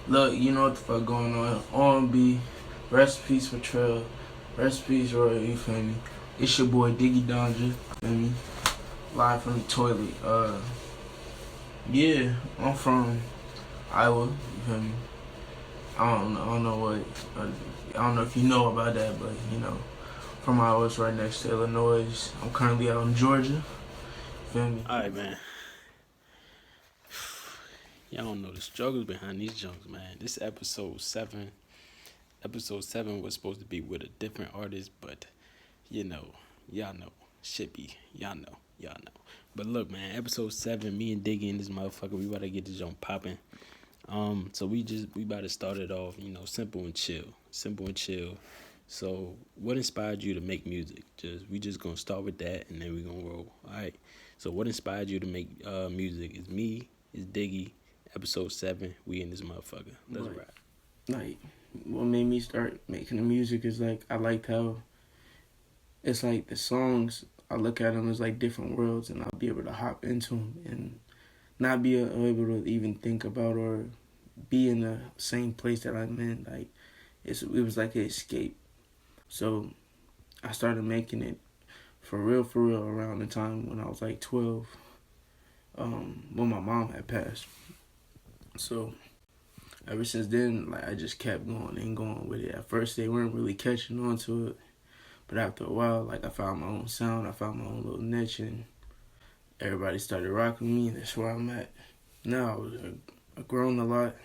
Look, you know what the fuck going on. R&B, recipes for Trail, recipes Roy, you feel me? It's your boy Diggy Donja, feel me? Live from the toilet. Yeah, I'm from Iowa, you feel me? I don't know what, I don't know if you know about that, but you know, from Iowa, it's right next to Illinois. I'm currently out in Georgia, feel me? All right, man. Y'all don't know the struggles behind these junks, man. This episode 7. Episode 7 was supposed to be with a different artist, but you know, y'all know. Shit be, y'all know. But look, man, episode 7, me and Diggy and this motherfucker, we about to get this junk popping. So we about to start it off, simple and chill. Simple and chill. So what inspired you to make music? We just gonna start with that and then we gonna roll. Alright. So what inspired you to make music? It's me, it's Diggy, episode 7, we in this motherfucker. Let's Like, rap. like, what made me start making the music is like, I liked how it's like the songs, I look at them as like different worlds and I'll be able to hop into them and not be able to even think about or be in the same place that I'm in. Like, it was like an escape. So I started making it for real, around the time when I was like 12, when my mom had passed. So ever since then, like, I just kept going and going with it. At first, they weren't really catching on to it, but after a while, like, I found my own sound, I found my own little niche, and everybody started rocking me, and that's where I'm at now. I've grown a lot,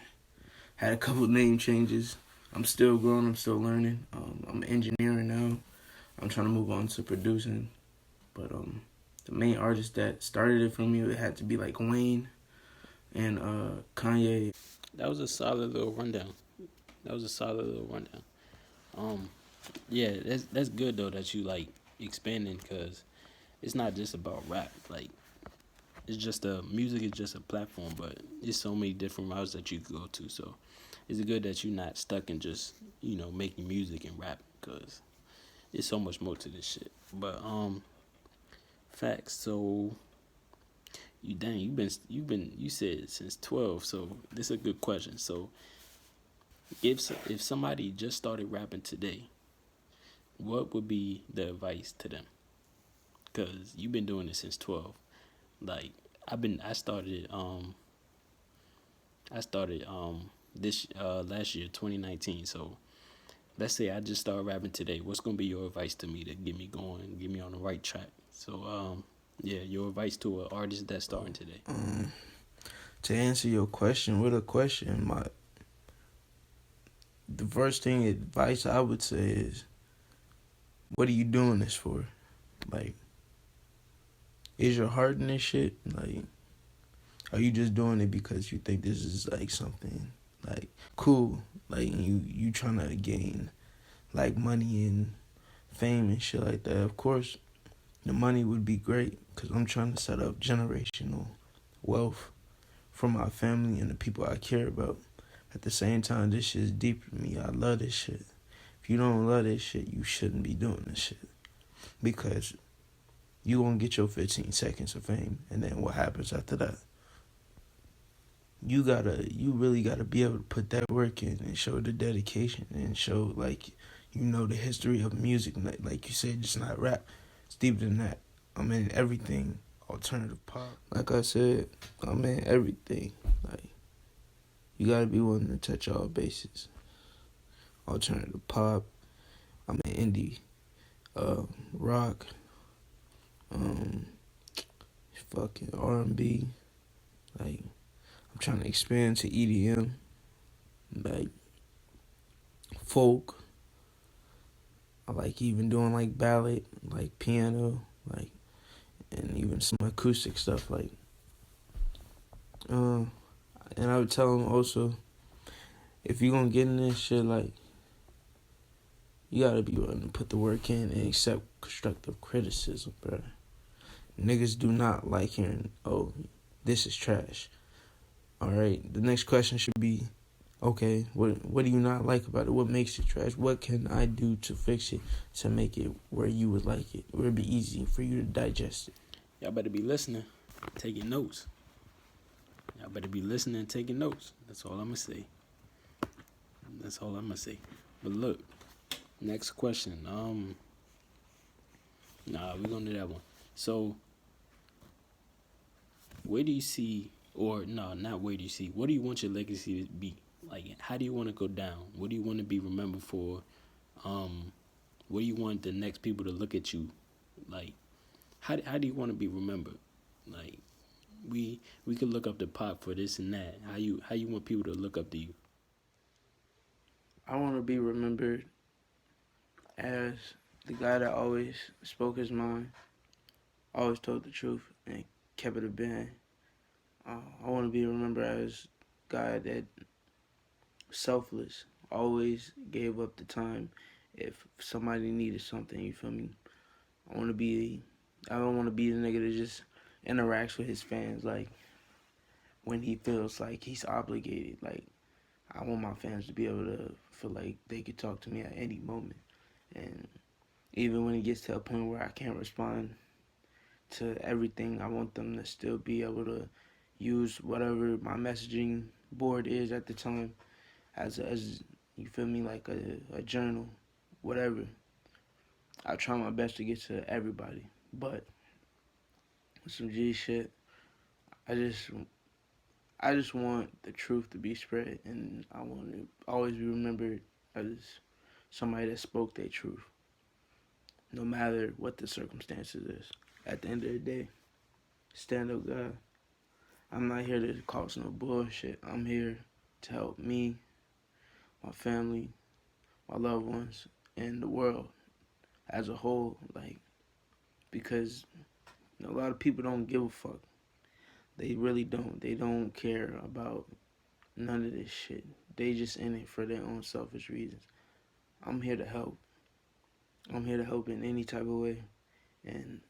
had a couple name changes. I'm still growing, I'm still learning. I'm engineering now. I'm trying to move on to producing, but the main artist that started it for me, it had to be like Wayne and Kanye. That was a solid little rundown. Um, yeah, that's good though that you like expanding because it's not just about rap. Like it's just music is just a platform, but there's so many different routes that you could go to. So it's good that you're not stuck in just making music and rap because there's so much more to this shit. But facts. So you said since 12. So this is a good question. So if somebody just started rapping today, what would be the advice to them? Cause you've been doing it since 12. Like I started this last year 2019. So let's say I just started rapping today. What's gonna be your advice to me to get me going, get me on the right track? So yeah, your advice to an artist that's starting today. To answer your question with a question, the first thing advice I would say is, what are you doing this for? Like, is your heart in this shit? Like, are you just doing it because you think this is like something like cool? Like you trying to gain like money and fame and shit like that. Of course, the money would be great because I'm trying to set up generational wealth for my family and the people I care about. At the same time, this shit is deep to me. I love this shit. If you don't love this shit, you shouldn't be doing this shit. Because you gonna get your 15 seconds of fame, and then what happens after that? You really gotta be able to put that work in and show the dedication and show like the history of music. Like you said, just not rap. It's deeper than that. I'm in everything. Alternative pop. Like I said, I'm in everything. Like, you gotta be willing to touch all bases. Alternative pop. I'm in indie, rock, um, fucking R&B. Like, I'm trying to expand to EDM, like folk. I like even doing like ballad, like piano, like, and even some acoustic stuff. Like, and I would tell them also, if you gonna get in this shit, like, you gotta be willing to put the work in and accept constructive criticism, bro. Niggas do not like hearing, oh, this is trash. Alright, the next question should be, okay, what do you not like about it? What makes it trash? What can I do to fix it, to make it where you would like it, where it'd be easy for you to digest it? Y'all better be listening, taking notes. Y'all better be listening and taking notes. That's all I'm gonna say. That's all I'm gonna say. But look, next question. Nah, we're gonna do that one. So, where do you see, or no, not where do you see? What do you want your legacy to be? Like, how do you want to go down? What do you want to be remembered for? Um, what do you want the next people to look at you? Like, how do you want to be remembered? Like, we could look up the pop for this and that. How you want people to look up to you? I want to be remembered as the guy that always spoke his mind, always told the truth, and kept it a band. I want to be remembered as a guy that selfless, always gave up the time if somebody needed something. You feel me? I want to be. I don't want to be the nigga that just interacts with his fans like when he feels like he's obligated. Like I want my fans to be able to feel like they could talk to me at any moment, and even when it gets to a point where I can't respond to everything, I want them to still be able to use whatever my messaging board is at the time as you feel me, like a journal, whatever. I try my best to get to everybody, but with some G shit, I just I just want the truth to be spread, and I want to always be remembered as somebody that spoke their truth, no matter what the circumstances is. At the end of the day, stand up, guy. I'm not here to cause no bullshit. I'm here to help me, my family, my loved ones, and the world as a whole. Like, because a lot of people don't give a fuck. They really don't. They don't care about none of this shit. They just in it for their own selfish reasons. I'm here to help. I'm here to help in any type of way. And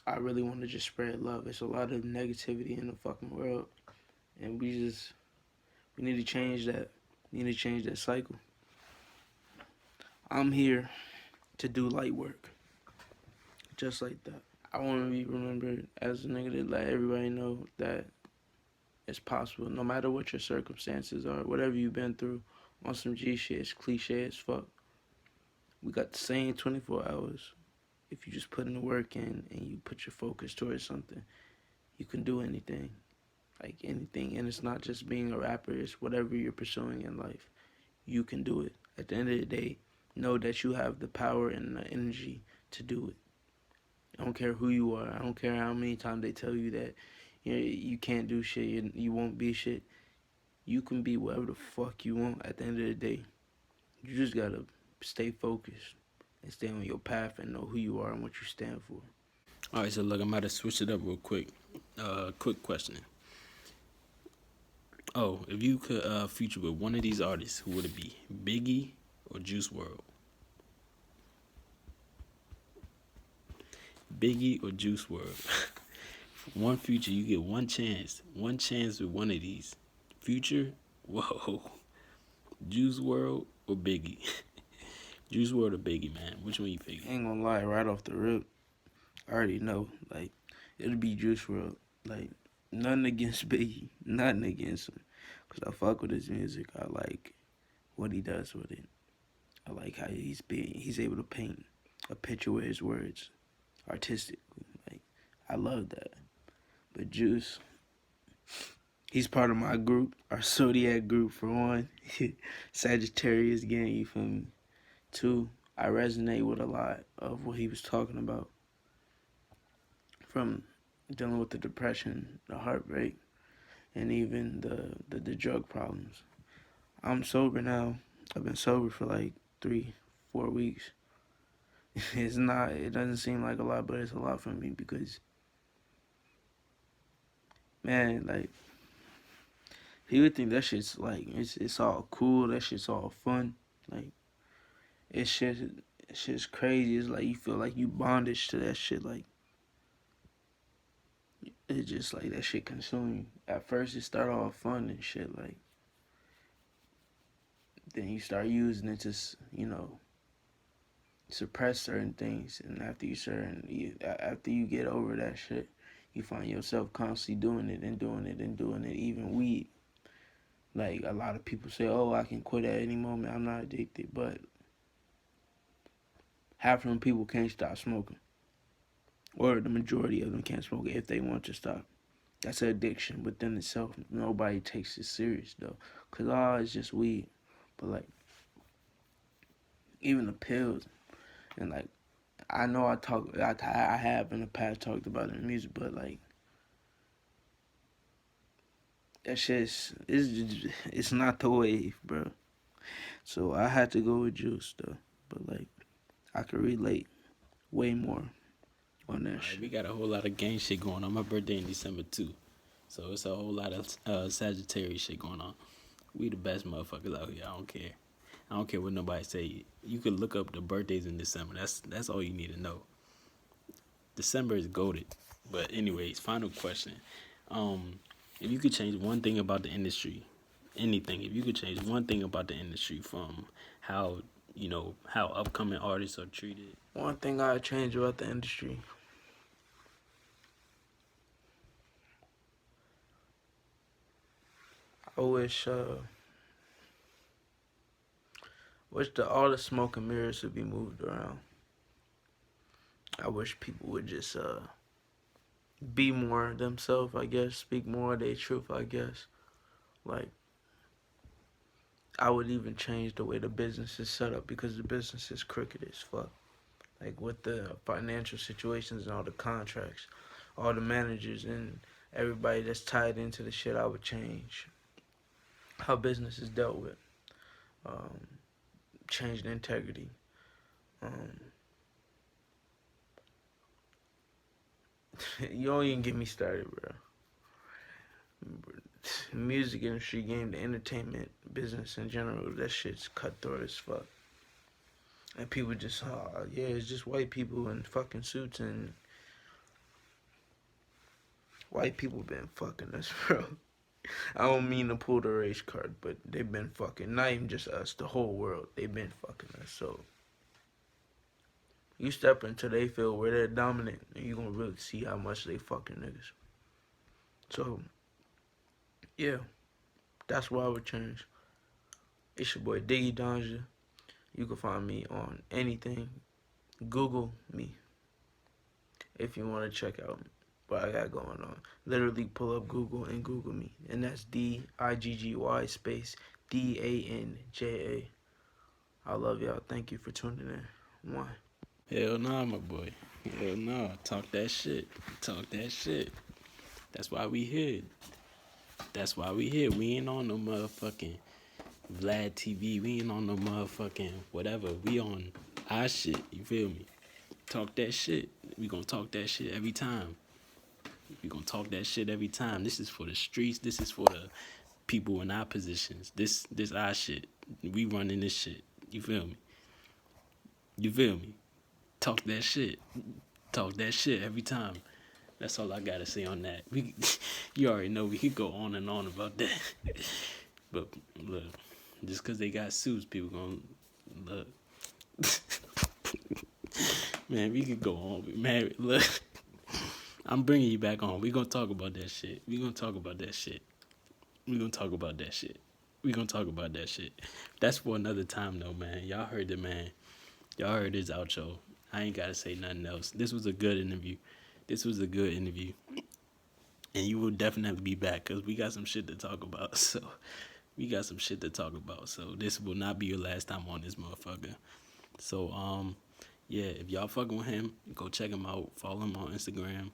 I really want to just spread love. It's a lot of negativity in the fucking world. And we need to change that. We need to change that cycle. I'm here to do light work. Just like that. I want to be remembered as a nigga that let everybody know that it's possible. No matter what your circumstances are, whatever you've been through, on some G shit, it's cliche as fuck. We got the same 24 hours. If you just put in the work in and you put your focus towards something, you can do anything. Like anything. And it's not just being a rapper, it's whatever you're pursuing in life. You can do it. At the end of the day, know that you have the power and the energy to do it. I don't care who you are. I don't care how many times they tell you that you can't do shit, you won't be shit. You can be whatever the fuck you want at the end of the day. You just gotta stay focused and stay on your path and know who you are and what you stand for. All right, so look, I'm about to switch it up real quick. Quick question. Oh, if you could feature with one of these artists, who would it be? Biggie or Juice World? Biggie or Juice World? One future, you get one chance. One chance with one of these. Future, whoa. Juice World or Biggie? Juice World or Biggie, man? Which one you picking? Ain't gonna lie, right off the rip, I already know. Like, it'll be Juice WRLD. Like, nothing against Biggie. Nothing against him. Because I fuck with his music. I like what he does with it. I like how he's able to paint a picture with his words artistically. Like, I love that. But Juice, he's part of my group, our Zodiac group for one. Sagittarius gang, you feel me? Two, I resonate with a lot of what he was talking about. From dealing with the depression, the heartbreak, and even the drug problems. I'm sober now. I've been sober for like 3, 4 weeks. It's not. It doesn't seem like a lot, but it's a lot for me because, man, like people think that shit's like it's all cool. That shit's all fun. Like it's shit. Shit's crazy. It's like you feel like you bondage to that shit. Like it's just like that shit consume you. At first, it start off fun and shit. Like then you start using it to suppress certain things, and after you get over that shit, you find yourself constantly doing it and doing it and doing it. Even weed, Like a lot of people say, "Oh, I can quit at any moment. I'm not addicted," but half of them people can't stop smoking, or the majority of them can't smoke if they want to stop. That's an addiction within itself. Nobody takes it serious though, cause it's just weed. But like even the pills and like I know I have in the past talked about it in music, but like that shit's it's not the wave, bro. So I had to go with juice though, but like I could relate way more on that All right, shit. we got a whole lot of gang shit going on. My birthday in December too, so it's a whole lot of Sagittarius shit going on. We the best motherfuckers out here. I don't care. I don't care what nobody say. You could look up the birthdays in December. That's all you need to know. December is goaded. But anyways, final question. Um, if you could change one thing about the industry, anything, if you could change one thing about the industry from how how upcoming artists are treated. One thing I'd change about the industry, I wish all the smoke and mirrors would be moved around. I wish people would just be more themselves, I guess, speak more of their truth, I guess. Like I would even change the way the business is set up because the business is crooked as fuck. Like with the financial situations and all the contracts, all the managers and everybody that's tied into the shit, I would change how business is dealt with. Um, change the integrity. Um, you don't even get me started, bro. Music industry, game, the entertainment business in general, that shit's cutthroat as fuck. And people just, yeah, it's just white people in fucking suits, and white people been fucking us, bro. I don't mean to pull the race card, but they've been fucking, not even just us, the whole world. They've been fucking us. So you step into they field where they're dominant, and you gonna really see how much they fucking niggas. So yeah, that's what I would change. It's your boy Diggy. You can find me on anything. Google me if you want to check out what I got going on. Literally pull up Google and Google me. And that's Diggy space DANJA. I love y'all. Thank you for tuning in. One. Hell nah, my boy. Hell nah. Talk that shit. Talk that shit. That's why we here. That's why we here. We ain't on no motherfucking Vlad TV. We ain't on no motherfucking whatever. We on our shit. You feel me? Talk that shit. We gonna talk that shit every time. We gonna talk that shit every time. This is for the streets. This is for the people in our positions. This our shit. We running this shit. You feel me? You feel me? Talk that shit. Talk that shit every time. That's all I gotta say on that. We, you already know we could go on and on about that. But look, just cause they got suits, people gonna look. Man, we could go on. Man, look, I'm bringing you back on. We gonna talk about that shit. We gonna talk about that shit. We gonna talk about that shit. We gonna talk about that shit. That's for another time though, man. Y'all heard it, man. Y'all heard his outro. I ain't gotta say nothing else. This was a good interview. This was a good interview. And you will definitely be back because we got some shit to talk about. So we got some shit to talk about. So this will not be your last time on this motherfucker. So yeah, if y'all fucking with him, go check him out. Follow him on Instagram.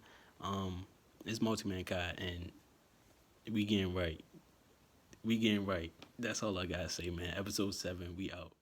It's Multi-Mankind and we getting right. We getting right. That's all I gotta say, man. Episode 7, we out.